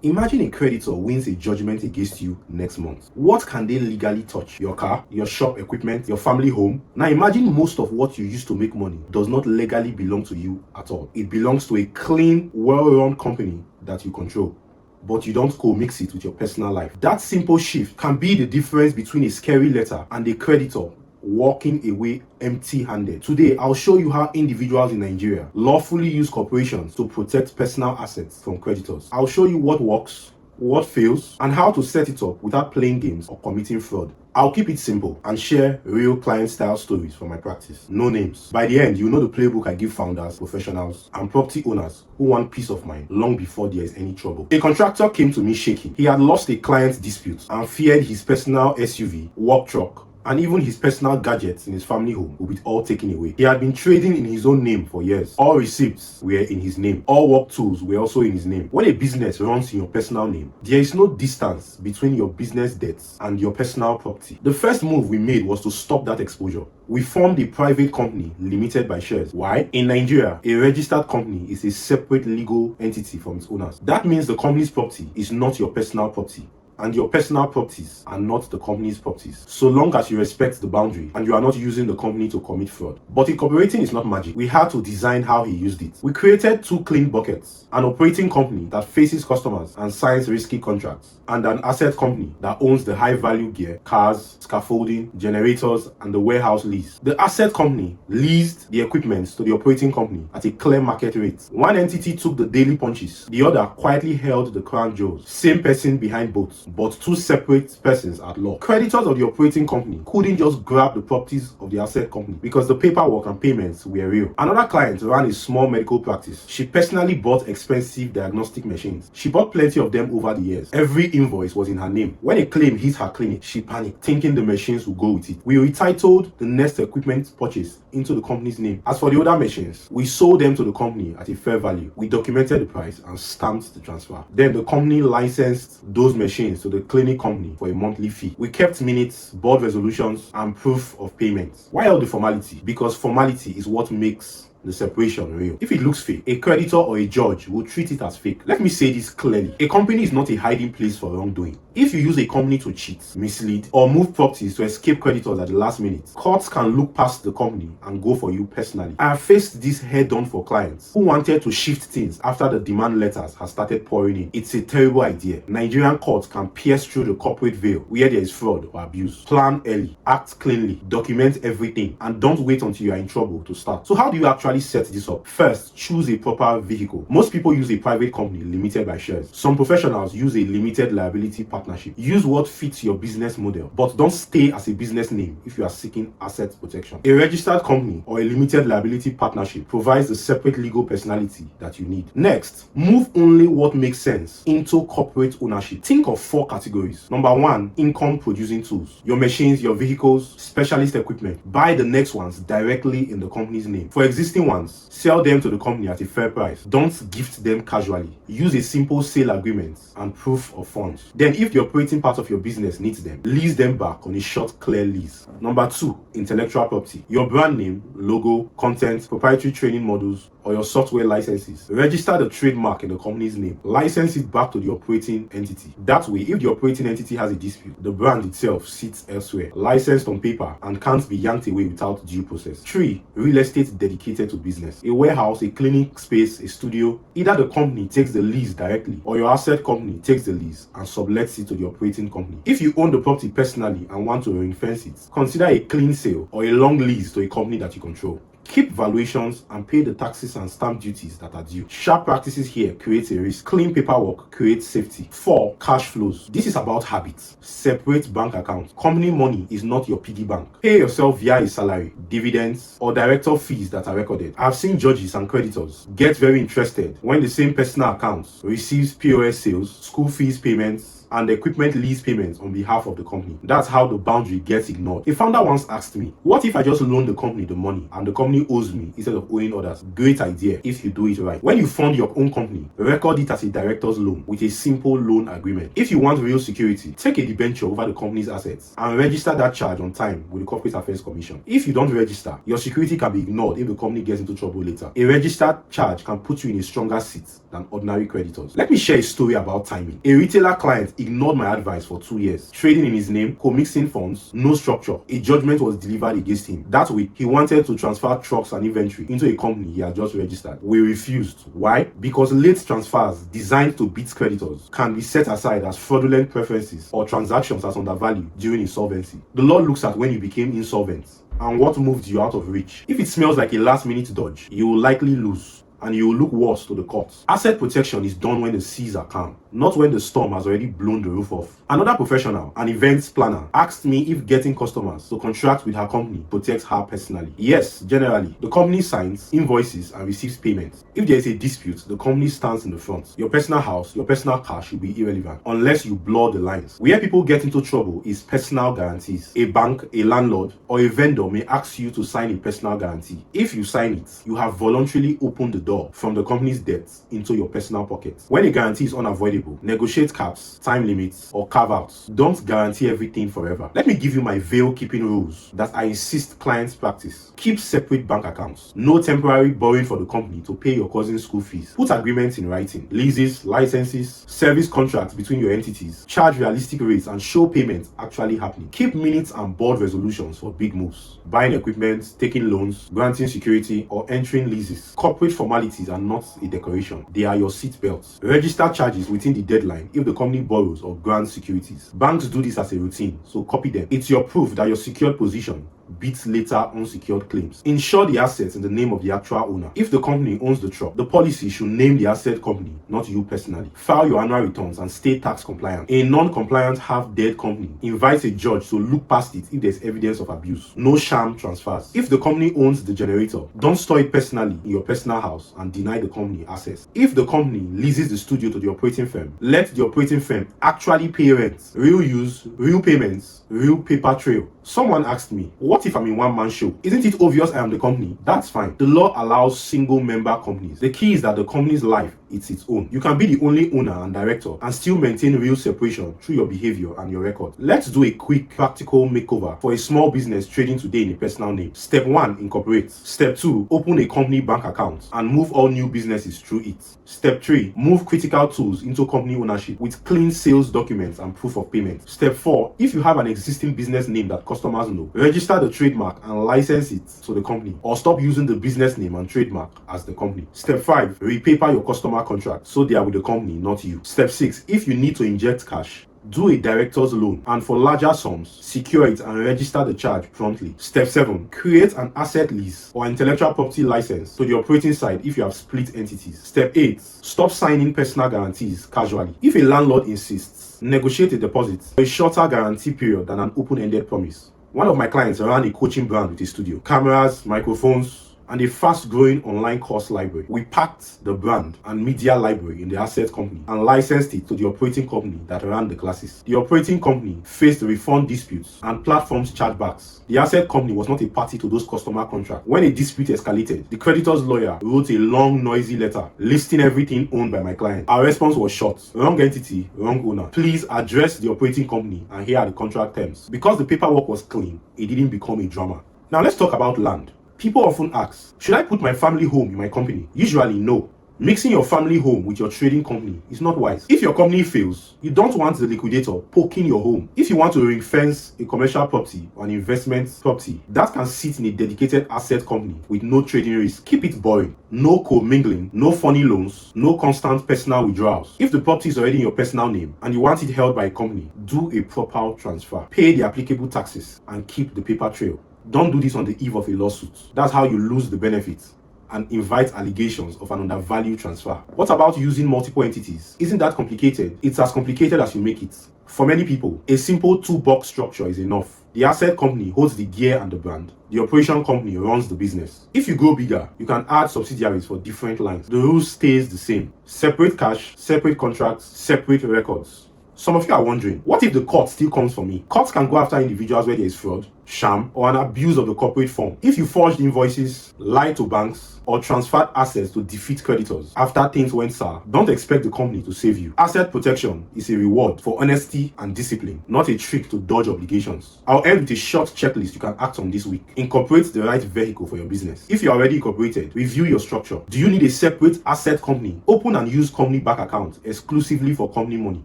Imagine a creditor wins a judgment against you next month. What can they legally touch? Your car, your shop equipment, your family home? Now imagine most of what you use to make money does not legally belong to you at all. It belongs to a clean, well-run company that you control, but you don't co-mix it with your personal life. That simple shift can be the difference between a scary letter and a creditor walking away empty-handed. Today, I'll show you how individuals in Nigeria lawfully use corporations to protect personal assets from creditors. I'll show you what works, what fails, and how to set it up without playing games or committing fraud. I'll keep it simple and share real client-style stories from my practice. No names. By the end, you know the playbook I give founders, professionals, and property owners who want peace of mind long before there is any trouble. A contractor came to me shaking. He had lost a client dispute and feared his personal SUV, work truck, and even his personal gadgets in his family home would be all taken away. He had been trading in his own name for years. All receipts were in his name. All work tools were also in his name. When a business runs in your personal name, there is no distance between your business debts and your personal property. The first move we made was to stop that exposure. We formed a private company limited by shares. Why? In Nigeria, a registered company is a separate legal entity from its owners. That means the company's property is not your personal property, and your personal properties are not the company's properties, so long as you respect the boundary and you are not using the company to commit fraud. But incorporating is not magic. We had to design how he used it. We created two clean buckets: an operating company that faces customers and signs risky contracts, and an asset company that owns the high-value gear, cars, scaffolding, generators, and the warehouse lease. The asset company leased the equipment to the operating company at a clear market rate. One entity took the daily punches, the other quietly held the crown jewels. Same person behind both, but two separate persons at law. Creditors of the operating company couldn't just grab the properties of the asset company because the paperwork and payments were real. Another client ran a small medical practice. She personally bought expensive diagnostic machines. She bought plenty of them over the years. Every invoice was in her name. When a claim hit her clinic, she panicked, thinking the machines would go with it. We retitled the next equipment purchase into the company's name. As for the other machines, we sold them to the company at a fair value. We documented the price and stamped the transfer. Then the company licensed those machines to the clinic company for a monthly fee. We kept minutes, board resolutions, and proof of payment. Why all the formality? Because formality is what makes the separation real. If it looks fake, a creditor or a judge will treat it as fake. Let me say this clearly. A company is not a hiding place for wrongdoing. If you use a company to cheat, mislead, or move properties to escape creditors at the last minute, courts can look past the company and go for you personally. I have faced this head-on for clients who wanted to shift things after the demand letters have started pouring in. It's a terrible idea. Nigerian courts can pierce through the corporate veil where there is fraud or abuse. Plan early, act cleanly, document everything, and don't wait until you are in trouble to start. So how do you actually set this up? First, choose a proper vehicle. Most people use a private company limited by shares. Some professionals use a limited liability partnership. Use what fits your business model, but don't stay as a business name if you are seeking asset protection. A registered company or a limited liability partnership provides the separate legal personality that you need. Next, move only what makes sense into corporate ownership. Think of 4 categories. Number 1, income producing tools. Your machines, your vehicles, specialist equipment. Buy the next ones directly in the company's name. For existing ones, sell them to the company at a fair price. Don't gift them casually. Use a simple sale agreement and proof of funds. Then if the operating part of your business needs them, lease them back on a short, clear lease. Number 2, intellectual property. Your brand name, logo, content, proprietary training models, or your software licenses. Register the trademark in the company's name. License it back to the operating entity. That way, if the operating entity has a dispute, the brand itself sits elsewhere, licensed on paper, and can't be yanked away without due process. 3, real estate dedicated to business. A warehouse, a clinic space, a studio. Either the company takes the lease directly, or your asset company takes the lease and sublets it to the operating company. If you own the property personally and want to ring-fence it, consider a clean sale or a long lease to a company that you control. Keep valuations and pay the taxes and stamp duties that are due. Sharp practices here create a risk. Clean paperwork creates safety. 4, cash flows. This is about habits. Separate bank accounts. Company money is not your piggy bank. Pay yourself via a salary, dividends, or director fees that are recorded. I've seen judges and creditors get very interested when the same personal accounts receives POS sales, school fees payments, and equipment lease payments on behalf of the company. That's how the boundary gets ignored. A founder once asked me, what if I just loan the company the money and the company company owes me instead of owing others. Great idea if you do it right. When you fund your own company, record it as a director's loan with a simple loan agreement. If you want real security, take a debenture over the company's assets and register that charge on time with the Corporate Affairs Commission. If you don't register, your security can be ignored if the company gets into trouble later. A registered charge can put you in a stronger seat than ordinary creditors. Let me share a story about timing. A retailer client ignored my advice for 2 years, trading in his name, co-mixing funds, no structure. A judgment was delivered against him. That week, he wanted to transfer trucks and inventory into a company he had just registered. We refused. Why? Because late transfers designed to beat creditors can be set aside as fraudulent preferences or transactions as undervalued during insolvency. The law looks at when you became insolvent and what moved you out of reach. If it smells like a last-minute dodge, you will likely lose, and you will look worse to the courts. Asset protection is done when the seas are calm, not when the storm has already blown the roof off. Another professional, an events planner, asked me if getting customers to contract with her company protects her personally. Yes, generally. The company signs invoices and receives payments. If there is a dispute, the company stands in the front. Your personal house, your personal car should be irrelevant unless you blur the lines. Where people get into trouble is personal guarantees. A bank, a landlord, or a vendor may ask you to sign a personal guarantee. If you sign it, you have voluntarily opened the door from the company's debts into your personal pocket. When a guarantee is unavoidable, negotiate caps, time limits, or carve-outs. Don't guarantee everything forever. Let me give you my veil-keeping rules that I insist clients practice. Keep separate bank accounts. No temporary borrowing for the company to pay your cousin's school fees. Put agreements in writing. Leases, licenses, service contracts between your entities. Charge realistic rates and show payments actually happening. Keep minutes and board resolutions for big moves. Buying equipment, taking loans, granting security, or entering leases. Corporate formalities are not a decoration. They are your seat belts. Register charges within the deadline if the company borrows or grants securities. Banks do this as a routine, so copy them. It's your proof that your secured position beats later unsecured claims. Insure the assets in the name of the actual owner. If the company owns the truck, the policy should name the asset company, not you personally. File your annual returns and stay tax compliant. A non-compliant half-dead company invites a judge to look past it if there's evidence of abuse. No sham transfers. If the company owns the generator, don't store it personally in your personal house and deny the company access. If the company leases the studio to the operating firm, let the operating firm actually pay rent. Real use, real payments, real paper trail. Someone asked me, what if I'm in one-man show? Isn't it obvious I am the company? That's fine. The law allows single-member companies. The key is that the company's life is its own. You can be the only owner and director and still maintain real separation through your behavior and your record. Let's do a quick practical makeover for a small business trading today in a personal name. Step 1, incorporate. Step 2, open a company bank account and move all new businesses through it. Step 3, move critical tools into company ownership with clean sales documents and proof of payment. Step 4, if you have an existing business name that customers know, register the trademark and license it to the company, or stop using the business name and trademark as the company. Step 5, repaper your customer contract so they are with the company, not you. Step 6, if you need to inject cash, do a director's loan, and for larger sums, secure it and register the charge promptly. Step 7, create an asset lease or intellectual property license to the operating side if you have split entities. Step 8, stop signing personal guarantees casually. If a landlord insists, negotiate a deposit for a shorter guarantee period than an open-ended promise. One of my clients ran a coaching brand with a studio, cameras, microphones, and a fast-growing online course library. We packed the brand and media library in the asset company and licensed it to the operating company that ran the classes. The operating company faced refund disputes and platforms chargebacks. The asset company was not a party to those customer contracts. When a dispute escalated, the creditor's lawyer wrote a long, noisy letter listing everything owned by my client. Our response was short: wrong entity, wrong owner. Please address the operating company and here are the contract terms. Because the paperwork was clean, it didn't become a drama. Now let's talk about land. People often ask, should I put my family home in my company? Usually, no. Mixing your family home with your trading company is not wise. If your company fails, you don't want the liquidator poking your home. If you want to ring-fence a commercial property or an investment property that can sit in a dedicated asset company with no trading risk, keep it boring. No co-mingling, no funny loans, no constant personal withdrawals. If the property is already in your personal name and you want it held by a company, do a proper transfer. Pay the applicable taxes and keep the paper trail. Don't do this on the eve of a lawsuit. That's how you lose the benefits and invite allegations of an undervalued transfer. What about using multiple entities? Isn't that complicated? It's as complicated as you make it. For many people, a simple two-box structure is enough. The asset company holds the gear and the brand. The operation company runs the business. If you go bigger, you can add subsidiaries for different lines. The rules stays the same. Separate cash, separate contracts, separate records. Some of you are wondering, what if the court still comes for me? Courts can go after individuals where there is fraud. sham, or an abuse of the corporate form. If you forged invoices, lied to banks, or transferred assets to defeat creditors after things went sour, don't expect the company to save you. Asset protection is a reward for honesty and discipline, not a trick to dodge obligations. I'll end with a short checklist you can act on this week. Incorporate the right vehicle for your business. If you're already incorporated, review your structure. Do you need a separate asset company? Open and use company bank accounts exclusively for company money.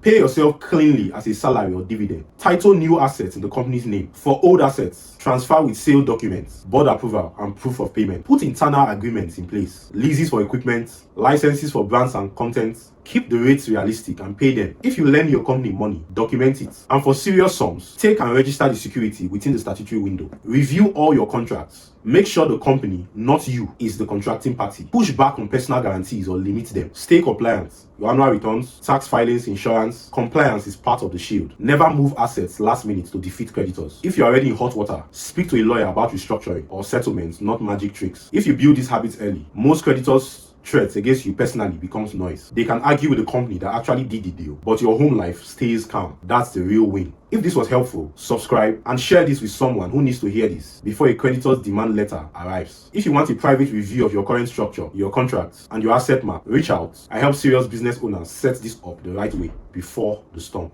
Pay yourself cleanly as a salary or dividend. Title new assets in the company's name. For old assets, transfer with sale documents, board approval, and proof of payment. Put internal agreements in place. Leases for equipment, licenses for brands and content. Keep the rates realistic and pay them. If you lend your company money, document it. And for serious sums, take and register the security within the statutory window. Review all your contracts. Make sure the company, not you, is the contracting party. Push back on personal guarantees or limit them. Stay compliant. Your annual returns, tax filings, insurance, compliance is part of the shield. Never move assets last minute to defeat creditors. If you're already in hot water, speak to a lawyer about restructuring or settlements, not magic tricks. If you build these habits early, most creditors' threats against you personally becomes noise. They can argue with the company that actually did the deal, but your home life stays calm. That's the real win. If this was helpful, subscribe and share this with someone who needs to hear this before a creditor's demand letter arrives. If you want a private review of your current structure, your contracts, and your asset map, reach out. I help serious business owners set this up the right way before the storm.